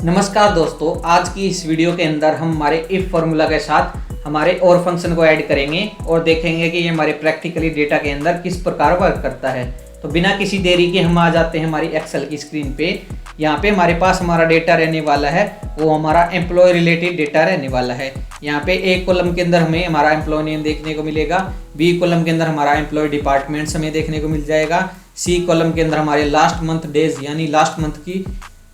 नमस्कार दोस्तों, आज की इस वीडियो के अंदर हम हमारे इफ फॉर्मूला के साथ हमारे और फंक्शन को ऐड करेंगे और देखेंगे कि ये हमारे प्रैक्टिकली डेटा के अंदर किस प्रकार वर्क करता है। तो बिना किसी देरी के हम आ जाते हैं हमारी एक्सेल की स्क्रीन पे। यहाँ पे हमारे पास हमारा डेटा रहने वाला है, वो हमारा एम्प्लॉय रिलेटेड डेटा रहने वाला है। यहाँ पे एक कॉलम के अंदर हमें हमारा एम्प्लॉय नेम देखने को मिलेगा, बी कॉलम के अंदर हमारा एम्प्लॉय डिपार्टमेंट्स हमें देखने को मिल जाएगा, सी कॉलम के अंदर हमारे लास्ट मंथ डेज यानी लास्ट मंथ की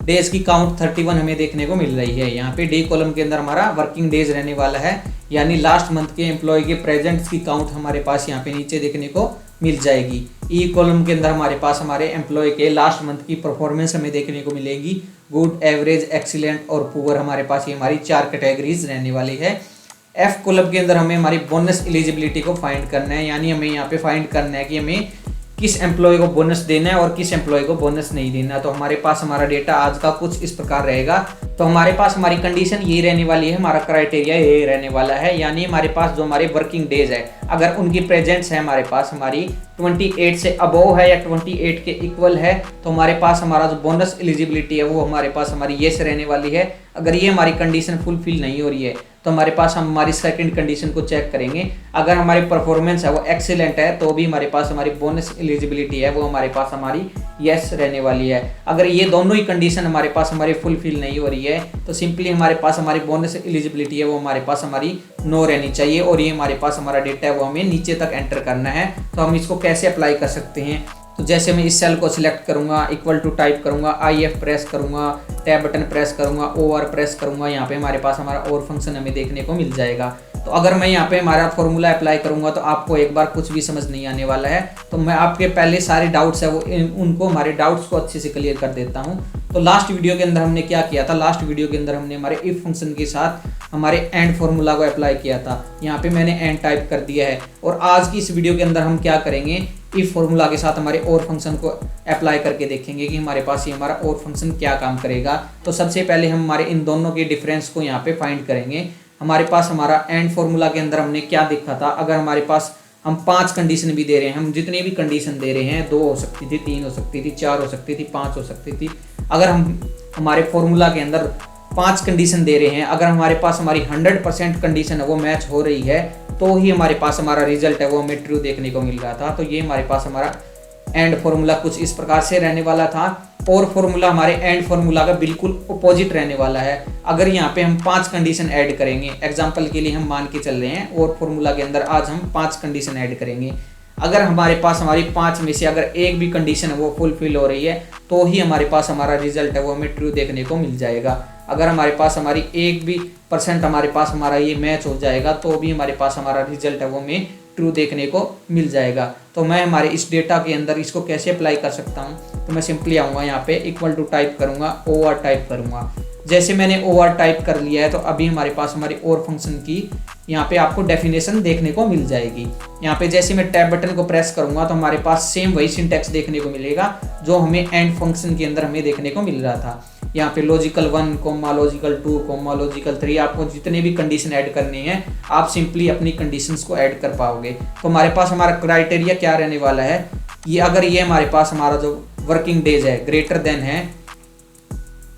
डेज की काउंट 31 हमें देखने को मिल रही है। यहाँ पे डी कॉलम के अंदर हमारा वर्किंग डेज रहने वाला है, यानी लास्ट मंथ के एम्प्लॉय के प्रेजेंट्स की काउंट हमारे पास यहाँ पे नीचे देखने को मिल जाएगी। ई कॉलम के अंदर हमारे पास हमारे एम्प्लॉय के लास्ट मंथ की परफॉर्मेंस हमें देखने को मिलेगी। गुड, एवरेज, एक्सीलेंट और पुअर हमारे पास ये हमारी 4 कैटेगरीज रहने वाली है। एफ कॉलम के अंदर हमें हमारी बोनस एलिजिबिलिटी को फाइंड करना है, यानी हमें यहाँ पे फाइंड करना है कि हमें किस एम्प्लॉय को बोनस देना है और किस एम्प्लॉय को बोनस नहीं देना। तो हमारे पास हमारा डेटा आज का कुछ इस प्रकार रहेगा। तो हमारे पास हमारी कंडीशन ये रहने वाली है, हमारा क्राइटेरिया ये रहने वाला है, यानी हमारे पास जो हमारे वर्किंग डेज है अगर उनकी प्रेजेंट्स है हमारे पास हमारी 28 से अबोव है या 28 के इक्वल है, तो हमारे पास हमारा जो बोनस एलिजिबिलिटी है वो हमारे पास हमारी येस रहने वाली है। अगर ये हमारी कंडीशन फुलफिल नहीं हो रही है तो हमारे पास हम हमारी सेकंड कंडीशन को चेक करेंगे। अगर हमारी परफॉर्मेंस है वो एक्सीलेंट है तो भी हमारे पास हमारी बोनस एलिजिबिलिटी है वो हमारे पास हमारी यस रहने वाली है। अगर ये दोनों ही कंडीशन हमारे पास हमारी फुलफिल नहीं हो रही है तो सिंपली हमारे पास हमारी बोनस एलिजिबिलिटी है वो हमारे पास हमारी नो रहनी चाहिए और ये हमारे पास हमारा डेटा है वो हमें नीचे तक एंटर करना है। तो हम इसको कैसे अप्लाई कर सकते हैं, तो जैसे मैं इस सेल को सिलेक्ट करूंगा, इक्वल टू टाइप करूंगा, IF प्रेस करूंगा, टैब बटन प्रेस करूंगा, OR प्रेस करूंगा, यहाँ पे हमारे पास हमारा और फंक्शन हमें देखने को मिल जाएगा। तो अगर मैं यहाँ पे हमारा फॉर्मूला अप्लाई करूंगा तो आपको एक बार कुछ भी समझ नहीं आने वाला है। तो मैं आपके पहले सारे डाउट्स है वो उनको हमारे डाउट्स को अच्छे से क्लियर कर देता हूँ। तो लास्ट वीडियो के अंदर हमने क्या किया था, लास्ट वीडियो के अंदर हमने हमारे इफ फंक्शन के साथ हमारे एंड फॉर्मूला को अप्लाई किया था। यहाँ पे मैंने एंड टाइप कर दिया है और आज की इस वीडियो के अंदर हम क्या करेंगे, इफ फॉर्मूला के साथ हमारे और फंक्शन को अप्लाई करके देखेंगे कि हमारे पास ये हमारा और फंक्शन क्या काम करेगा। तो सबसे पहले हम हमारे इन दोनों के डिफरेंस को यहाँ पे फाइंड करेंगे। हमारे पास हमारा एंड फॉर्मूला के अंदर हमने क्या देखा था, अगर हमारे पास हम 5 कंडीशन भी दे रहे हैं, हम जितनी भी कंडीशन दे रहे हैं 2 हो सकती थी, 3 हो सकती थी, 4 हो सकती थी, 5 हो सकती थी। अगर हम हमारे फॉर्मूला के अंदर 5 कंडीशन दे रहे हैं, अगर हमारे पास हमारी 100% कंडीशन है वो मैच हो रही है तो ही हमारे पास हमारा रिजल्ट है वो हमें ट्रू देखने को मिल रहा था। तो ये हमारे पास हमारा एंड फॉर्मूला कुछ इस प्रकार से रहने वाला था और फॉर्मूला हमारे एंड फॉर्मूला का बिल्कुल अपोजिट रहने वाला है। अगर यहाँ पे हम 5 कंडीशन ऐड करेंगे, एग्जांपल के लिए हम मान के चल रहे हैं और फॉर्मूला के अंदर आज हम 5 कंडीशन ऐड करेंगे। अगर हमारे पास हमारी 5 में से अगर एक भी कंडीशन है वो फुलफिल हो रही है तो ही हमारे पास हमारा रिजल्ट है वो हमें ट्रू देखने को मिल जाएगा। अगर हमारे पास हमारी 1% हमारे पास हमारा ये मैच हो जाएगा तो भी हमारे पास हमारा रिजल्ट है वो हमें ट्रू देखने को मिल जाएगा। तो मैं हमारे इस डेटा के अंदर इसको कैसे अप्लाई कर सकता हूँ, तो मैं सिंपली आऊँगा यहाँ पे इक्वल टू टाइप करूँगा, OR टाइप करूँगा। जैसे मैंने OR टाइप कर लिया है तो अभी हमारे पास हमारी और फंक्शन की यहाँ पे आपको डेफिनेशन देखने को मिल जाएगी। यहाँ पे जैसे मैं टैब बटन को प्रेस करूँगा तो हमारे पास सेम वही सिंटैक्स देखने को मिलेगा जो हमें एंड फंक्शन के अंदर हमें देखने को मिल रहा था। यहाँ पे लॉजिकल 1, लॉजिकल 2, लॉजिकल 3, आपको जितने भी कंडीशन ऐड करनी है आप सिंपली अपनी कंडीशंस को ऐड कर पाओगे। तो हमारे पास हमारा क्राइटेरिया क्या रहने वाला है, ये अगर ये हमारे पास हमारा जो वर्किंग डेज है ग्रेटर देन है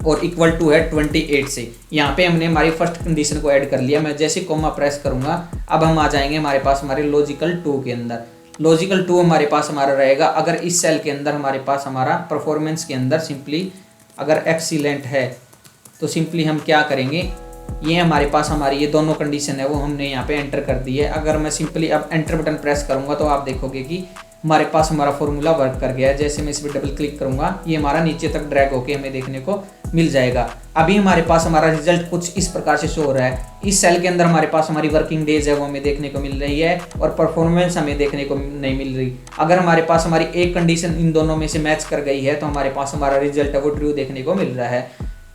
और इक्वल टू है 28 से, यहाँ पे हमने हमारी फर्स्ट कंडीशन को ऐड कर लिया। मैं जैसे कॉमा प्रेस करूँगा अब हम आ जाएंगे हमारे पास हमारे लॉजिकल 2 के अंदर। लॉजिकल 2 हमारे पास हमारा रहेगा अगर इस सेल के अंदर हमारे पास हमारा परफॉर्मेंस के अंदर सिंपली अगर एक्सीलेंट है तो सिंपली हम क्या करेंगे, ये हमारे पास हमारी ये दोनों कंडीशन है वो हमने यहाँ पे एंटर कर दी है। अगर मैं सिंपली अब एंटर बटन प्रेस करूँगा तो आप देखोगे कि हमारे पास हमारा फॉर्मूला वर्क कर गया है। जैसे मैं इस पर डबल क्लिक करूँगा ये हमारा नीचे तक ड्रैग होके हमें देखने को मिल जाएगा। अभी हमारे पास हमारा रिजल्ट कुछ इस प्रकार से शो हो रहा है। इस सेल के अंदर हमारे पास हमारी वर्किंग डेज है वो हमें देखने को मिल रही है और परफॉर्मेंस हमें देखने को नहीं मिल रही। अगर हमारे पास हमारी एक कंडीशन इन दोनों में से मैच कर गई है तो हमारे पास हमारा रिजल्ट है वो ट्रू देखने को मिल रहा है।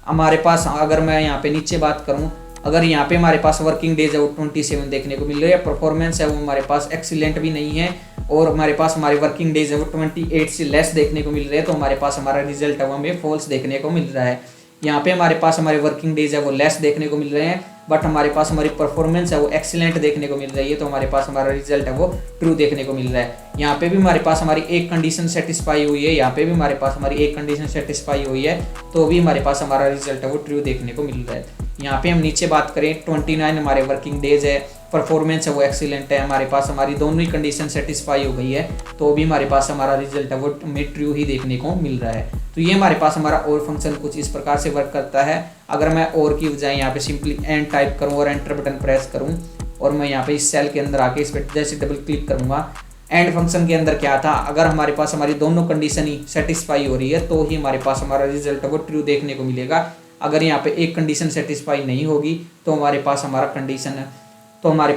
हमारे पास अगर मैं यहाँ पे नीचे बात करूँ, अगर यहाँ पे हमारे पास वर्किंग डेज है वो 27 देखने को मिल रही है, परफॉर्मेंस है वो हमारे पास एक्सीलेंट भी नहीं है और हमारे पास हमारी वर्किंग डेज है वो 28 से लेस देखने को मिल रहे हैं, तो हमारे पास हमारा रिजल्ट है वो हमें फॉल्स देखने को मिल रहा है। यहाँ पे हमारे पास हमारे वर्किंग डेज है वो लेस देखने को मिल रहे हैं, बट हमारे पास हमारी परफॉर्मेंस है वो एक्सीलेंट देखने को मिल रही है, तो हमारे पास हमारा रिजल्ट है वो ट्रू देखने को मिल रहा है। यहाँ पे भी हमारे पास हमारी एक कंडीशन सेटिस्फाई हुई है, यहाँ पे भी हमारे पास हमारी एक कंडीशन सेटिस्फाई हुई है, तो भी हमारे पास हमारा रिजल्ट है वो ट्रू देखने को मिल रहा है। यहाँ पे हम नीचे बात करें 29 हमारे वर्किंग डेज है, परफॉर्मेंस है वो एक्सीलेंट है, हमारे पास हमारी दोनों ही कंडीशन सेटिस्फाई हो गई है, तो भी हमारे पास हमारा रिजल्ट है वो हमें ट्रू ही देखने को मिल रहा है। तो ये हमारे पास हमारा और फंक्शन कुछ इस प्रकार से वर्क करता है। अगर मैं और की बजाय यहाँ पे सिंपली एंड टाइप करूँ और एंटर बटन प्रेस करूँ और मैं यहाँ पे इस सेल के अंदर आके इस पर जैसे डबल क्लिक करूँगा, एंड फंक्शन के अंदर क्या था, अगर हमारे पास हमारी दोनों कंडीशन ही सेटिस्फाई हो रही है तो ही हमारे पास हमारा रिजल्ट है वो ट्रू देखने को मिलेगा। अगर यहाँ पे एक कंडीशन सेटिस्फाई नहीं होगी तो हमारे पास हमारा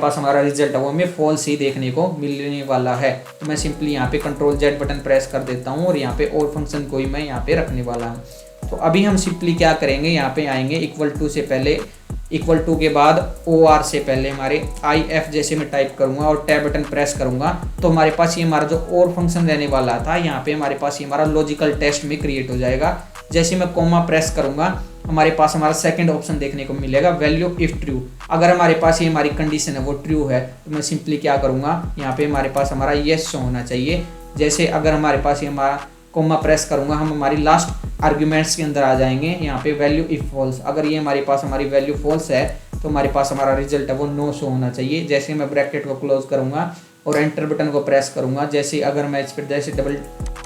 हमारा रिजल्ट है वो हमें फॉल्स ही देखने को मिलने वाला है। तो मैं सिंपली यहाँ पे Ctrl+Z बटन प्रेस कर देता हूँ और यहाँ पे और फंक्शन को ही मैं यहाँ पे रखने वाला हूँ। तो अभी हम सिंपली क्या करेंगे, यहाँ पे आएंगे इक्वल टू से पहले, इक्वल टू के बाद OR से पहले हमारे IF जैसे मैं टाइप करूँगा और टैब बटन प्रेस करूँगा तो हमारे पास ये हमारा जो और फंक्शन रहने वाला था, यहाँ पे हमारे पास ये हमारा लॉजिकल टेस्ट में क्रिएट हो जाएगा। जैसे मैं कोमा प्रेस करूँगा हमारे पास हमारा सेकंड ऑप्शन देखने को मिलेगा, वैल्यू इफ ट्रू। अगर हमारे पास ये हमारी कंडीशन है वो ट्रू है तो मैं सिंपली क्या करूँगा, यहाँ पे हमारे पास हमारा येस शो होना चाहिए। जैसे अगर हमारे पास ये हमारा कोमा प्रेस करूँगा हम हमारी लास्ट आर्ग्यूमेंट्स के अंदर आ जाएंगे, यहाँ पे वैल्यू इफ फॉल्स। अगर ये हमारे पास हमारी वैल्यू फॉल्स है तो हमारे पास हमारा रिजल्ट है वो नो शो होना चाहिए। जैसे मैं ब्रैकेट को क्लोज करूँगा और एंटर बटन को प्रेस करूँगा, जैसे अगर मैं इस पर जैसे डबल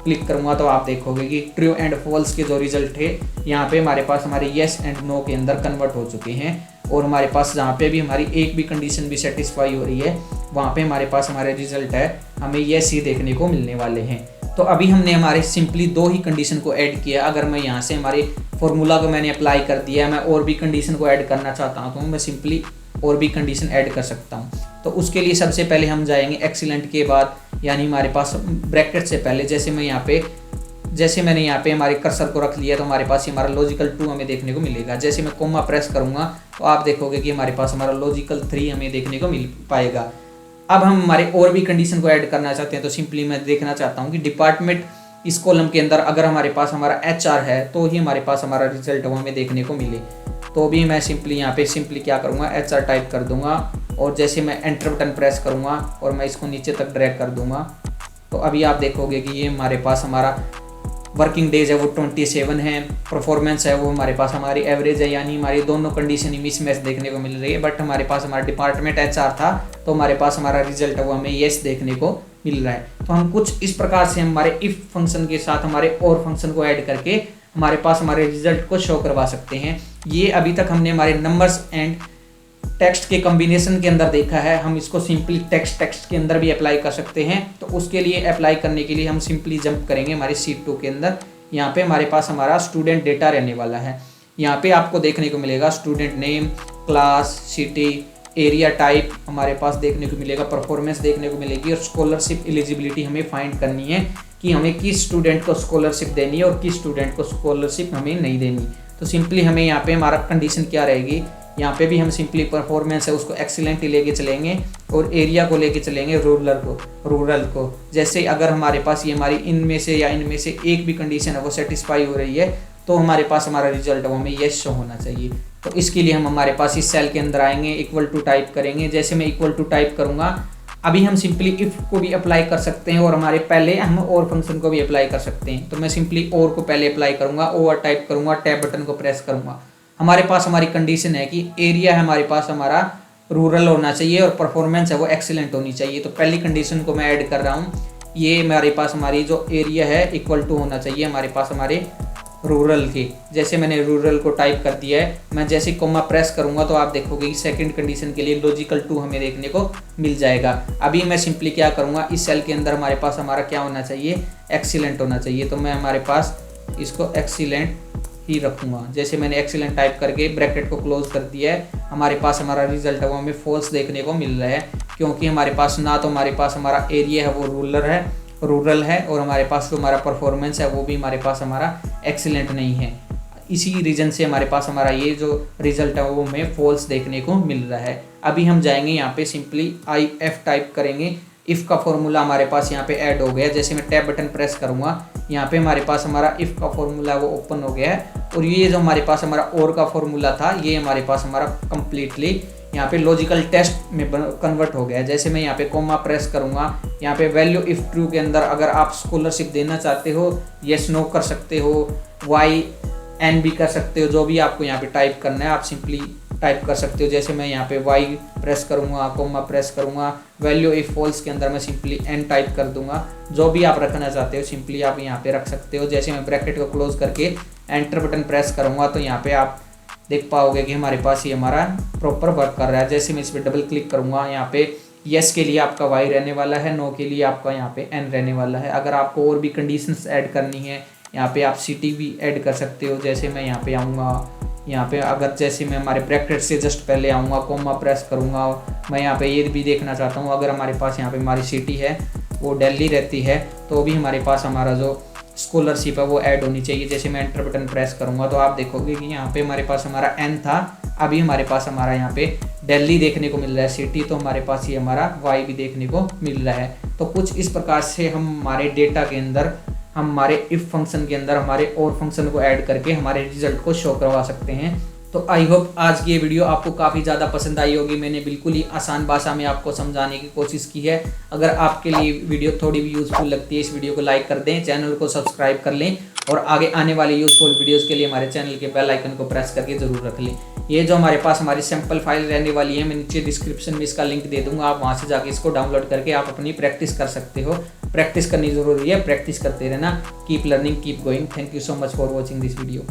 क्लिक करूँगा तो आप देखोगे कि ट्रू एंड फॉल्स के जो रिजल्ट है यहाँ पे हमारे पास हमारे येस एंड नो के अंदर कन्वर्ट हो चुके हैं। और हमारे पास जहाँ पे भी हमारी एक भी कंडीशन भी सेटिस्फाई हो रही है वहाँ पे हमारे पास हमारे रिजल्ट है हमें येस ही देखने को मिलने वाले हैं। तो अभी हमने हमारे सिंपली दो ही कंडीशन को ऐड किया। अगर मैं यहाँ से हमारे फॉर्मूला को मैंने अप्लाई कर दिया, मैं और भी कंडीशन को ऐड करना चाहता हूँ तो मैं सिंपली और भी कंडीशन ऐड कर सकता हूँ। तो उसके लिए सबसे पहले हम जाएंगे एक्सीलेंट के बाद, यानी हमारे पास ब्रैकेट से पहले जैसे मैंने यहाँ पे हमारे कर्सर को रख लिया तो हमारे पास हमारा लॉजिकल 2 हमें देखने को मिलेगा। जैसे मैं कोमा प्रेस करूँगा तो आप देखोगे कि हमारे पास हमारा लॉजिकल 3 हमें देखने को मिल पाएगा। अब हम हमारे और भी कंडीशन को ऐड करना चाहते हैं तो सिंपली मैं देखना चाहता हूँ कि डिपार्टमेंट इस कॉलम के अंदर अगर हमारे पास हमारा HR है तो ही हमारे पास हमारा रिजल्ट वो हमें देखने को मिले। तो भी मैं सिंपली यहाँ पे क्या करूँगा, HR टाइप कर दूंगा और जैसे मैं एंटर बटन प्रेस करूँगा और मैं इसको नीचे तक ड्रैग कर दूंगा तो अभी आप देखोगे कि ये हमारे पास हमारा वर्किंग डेज है वो 27 है, परफॉर्मेंस है वो हमारे पास हमारी एवरेज है, यानी हमारी दोनों कंडीशन ही मिसमैच देखने को मिल रही है। बट हमारे पास हमारा डिपार्टमेंट HR था तो हमारे पास हमारा रिजल्ट है वो हमें येस देखने को मिल रहा है। तो हम कुछ इस प्रकार से हमारे इफ फंक्शन के साथ हमारे और फंक्शन को ऐड करके हमारे पास हमारे रिजल्ट को शो करवा सकते हैं। ये अभी तक हमने हमारे नंबर्स एंड टेक्स्ट के कॉम्बिनेशन के अंदर देखा है, हम इसको सिंपली टेक्स्ट के अंदर भी अप्लाई कर सकते हैं। तो उसके लिए अप्लाई करने के लिए हम सिंपली जंप करेंगे हमारी शीट 2 के अंदर। यहाँ पे हमारे पास हमारा स्टूडेंट डेटा रहने वाला है। यहाँ पे आपको देखने को मिलेगा student name, class, city, area type हमारे पास देखने को मिलेगा, परफॉर्मेंस देखने को मिलेगी और स्कॉलरशिप एलिजिबिलिटी हमें फाइंड करनी है कि हमें किस स्टूडेंट को स्कॉलरशिप देनी है और किस स्टूडेंट को स्कॉलरशिप हमें नहीं देनी। तो सिंपली हमें यहाँ पे हमारा कंडीशन क्या रहेगी, यहाँ पे भी हम सिंपली परफॉर्मेंस है उसको एक्सीलेंट ही लेके चलेंगे और एरिया को लेके चलेंगे रूरल को। जैसे अगर हमारे पास ये हमारी इनमें से एक भी कंडीशन है वो सेटिस्फाई हो रही है तो हमारे पास हमारा रिजल्ट वो हमें येस शो होना चाहिए। तो इसके लिए हम हमारे पास इस सेल के अंदर आएंगे, इक्वल टू टाइप करेंगे। जैसे मैं इक्वल टू टाइप करूँगा अभी हम सिंपली इफ को भी अप्लाई कर सकते हैं और हमारे पहले हम और फंक्शन को भी अप्लाई कर सकते हैं। तो मैं सिंपली और को पहले अप्लाई करूँगा, और टाइप करूँगा, टैब बटन को प्रेस करूँगा। हमारे पास हमारी कंडीशन है कि एरिया है हमारे पास हमारा रूरल होना चाहिए और परफॉर्मेंस है वो एक्सीलेंट होनी चाहिए। तो पहली कंडीशन को मैं ऐड कर रहा हूँ, ये हमारे पास हमारी जो एरिया है इक्वल टू होना चाहिए हमारे पास हमारे रूरल के। जैसे मैंने रूरल को टाइप कर दिया है, मैं जैसे कोमा प्रेस करूँगा तो आप देखोगे कि सेकंड कंडीशन के लिए लॉजिकल 2 हमें देखने को मिल जाएगा। अभी मैं सिंपली क्या करूँगा, इस सेल के अंदर हमारे पास हमारा क्या होना चाहिए, एक्सीलेंट होना चाहिए। तो मैं हमारे पास इसको एक्सीलेंट ही रखूँगा। जैसे मैंने एक्सीलेंट टाइप करके ब्रैकेट को क्लोज कर दिया है, हमारे पास हमारा रिजल्ट है वो हमें फॉल्स देखने को मिल रहा है, क्योंकि हमारे पास ना तो हमारे पास हमारा एरिया है वो रूरल है और हमारे पास जो हमारा परफॉर्मेंस है वो भी हमारे पास हमारा एक्सीलेंट नहीं है। इसी रीजन से हमारे पास हमारा ये जो रिजल्ट है वो हमें फॉल्स देखने को मिल रहा है। अभी हम जाएंगे यहाँ पे सिंपली IF टाइप करेंगे इफ़ का फॉर्मूला हमारे पास यहाँ पे ऐड हो गया। जैसे मैं टैब बटन प्रेस करूँगा, यहाँ पे हमारे पास हमारा इफ़ का फॉर्मूला वो ओपन हो गया है। और ये जो हमारे पास हमारा और का फॉर्मूला था, ये हमारे पास हमारा कंप्लीटली यहाँ पे लॉजिकल टेस्ट में कन्वर्ट हो गया है। जैसे मैं यहाँ पे कोमा प्रेस करूँगा, यहाँ पे वैल्यू इफ़ ट्रू के अंदर अगर आप स्कॉलरशिप देना चाहते हो, येस नो कर सकते हो, वाई एन भी कर सकते हो। जो भी आपको यहाँ पे टाइप करना है आप सिंपली टाइप कर सकते हो। जैसे मैं यहाँ पे वाई प्रेस करूँगा, कोमा प्रेस करूँगा, वैल्यू इफ फॉल्स के अंदर मैं सिंपली एन टाइप कर दूंगा। जो भी आप रखना चाहते हो सिंपली आप यहाँ पे रख सकते हो। जैसे मैं ब्रैकेट को क्लोज करके एंटर बटन प्रेस करूँगा तो यहाँ पे आप देख पाओगे कि हमारे पास ये हमारा प्रॉपर वर्क कर रहा है। जैसे मैं इस पर डबल क्लिक करूँगा, यहाँ पे येस के लिए आपका वाई रहने वाला है, नो के लिए आपका यहाँ पे एन रहने वाला है। अगर आपको और भी कंडीशंस ऐड करनी है, यहाँ पे आप सिटी भी ऐड कर सकते हो। जैसे मैं यहाँ पे आऊँगा, यहाँ पे अगर जैसे मैं हमारे ब्रैकेट से जस्ट पहले आऊँगा, कोमा प्रेस करूँगा, मैं यहाँ पे ये भी देखना चाहता हूँ अगर हमारे पास यहाँ पे हमारी सिटी है वो दिल्ली रहती है तो भी हमारे पास हमारा जो स्कॉलरशिप है वो ऐड होनी चाहिए। जैसे मैं एंटर बटन प्रेस करूँगा तो आप देखोगे कि यहाँ पे हमारे पास हमारा एन था, अभी हमारे पास हमारा यहाँ पे दिल्ली देखने को मिल रहा है सिटी, तो हमारे पास ये हमारा वाई भी देखने को मिल रहा है। तो कुछ इस प्रकार से हम हमारे डेटा के अंदर हम हमारे इफ फंक्शन के अंदर हमारे और फंक्शन को ऐड करके हमारे रिजल्ट को शो करवा सकते हैं। तो आई होप आज की ये वीडियो आपको काफ़ी ज़्यादा पसंद आई होगी। मैंने बिल्कुल ही आसान भाषा में आपको समझाने की कोशिश की है। अगर आपके लिए वीडियो थोड़ी भी यूज़फुल लगती है, इस वीडियो को लाइक कर दें, चैनल को सब्सक्राइब कर लें और आगे आने वाले यूज़फुल वीडियोज़ के लिए हमारे चैनल के बेल आइकन को प्रेस करके ज़रूर रख लें। ये जो हमारे पास हमारी सैम्पल फाइल रहने वाली है, मैं नीचे डिस्क्रिप्शन में इसका लिंक दे दूंगा, आप वहाँ से जाके इसको डाउनलोड करके आप अपनी प्रैक्टिस कर सकते हो। प्रैक्टिस करनी ज़रूरी है, प्रैक्टिस करते रहना। Keep learning, keep going. Thank you so much for watching this video.